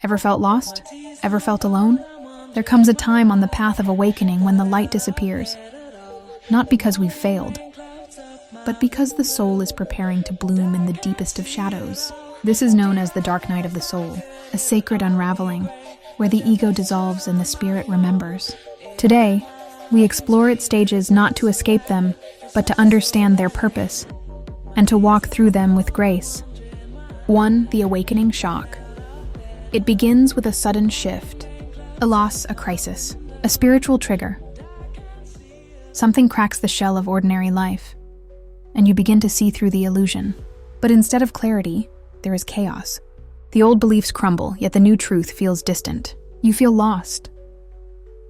Ever felt lost? Ever felt alone? There comes a time on the path of awakening when the light disappears. Not because we've failed, but because the soul is preparing to bloom in the deepest of shadows. This is known as the dark night of the soul, a sacred unraveling, where the ego dissolves and the spirit remembers. Today, we explore its stages not to escape them, but to understand their purpose, and to walk through them with grace. 1. The awakening shock. It begins with a sudden shift, a loss, a crisis, a spiritual trigger. Something cracks the shell of ordinary life, and you begin to see through the illusion. But instead of clarity, there is chaos. The old beliefs crumble, yet the new truth feels distant. You feel lost,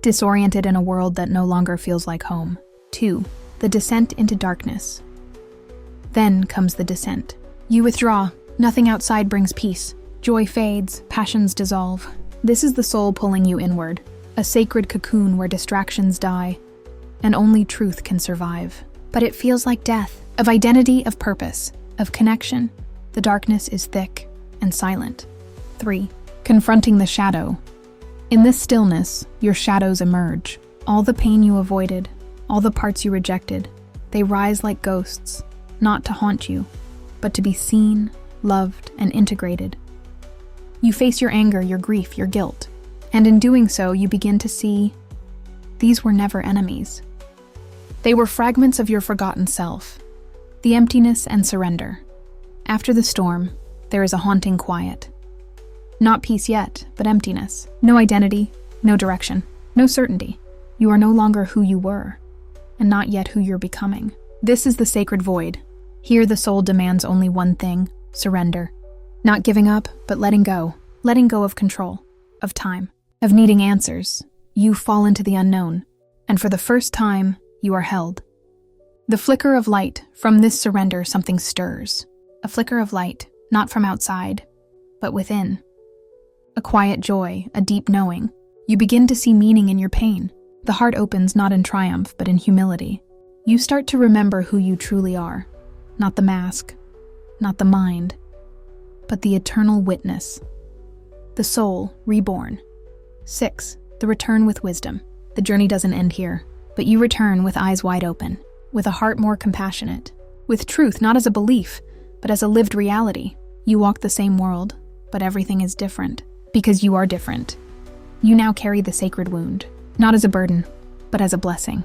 disoriented in a world that no longer feels like home. 2. The descent into darkness. Then comes the descent. You withdraw. Nothing outside brings peace. Joy fades, passions dissolve. This is the soul pulling you inward, a sacred cocoon where distractions die, and only truth can survive. But it feels like death, of identity, of purpose, of connection. The darkness is thick and silent. 3. Confronting the shadow. In this stillness, your shadows emerge. All the pain you avoided, all the parts you rejected, they rise like ghosts, not to haunt you, but to be seen, loved, and integrated. You face your anger, your grief, your guilt, and in doing so, you begin to see these were never enemies. They were fragments of your forgotten self, the emptiness and surrender. After the storm, there is a haunting quiet. Not peace yet, but emptiness. No identity, no direction, no certainty. You are no longer who you were, and not yet who you're becoming. This is the sacred void. Here the soul demands only one thing: surrender. Not giving up, but letting go of control, of time, of needing answers. You fall into the unknown, and for the first time, you are held. The flicker of light, from this surrender something stirs. A flicker of light, not from outside, but within. A quiet joy, a deep knowing. You begin to see meaning in your pain. The heart opens not in triumph, but in humility. You start to remember who you truly are. Not the mask, not the mind, but the eternal witness. The soul, reborn. 6. The return with wisdom. The journey doesn't end here, but you return with eyes wide open, with a heart more compassionate, with truth not as a belief, but as a lived reality. You walk the same world, but everything is different, because you are different. You now carry the sacred wound, not as a burden, but as a blessing.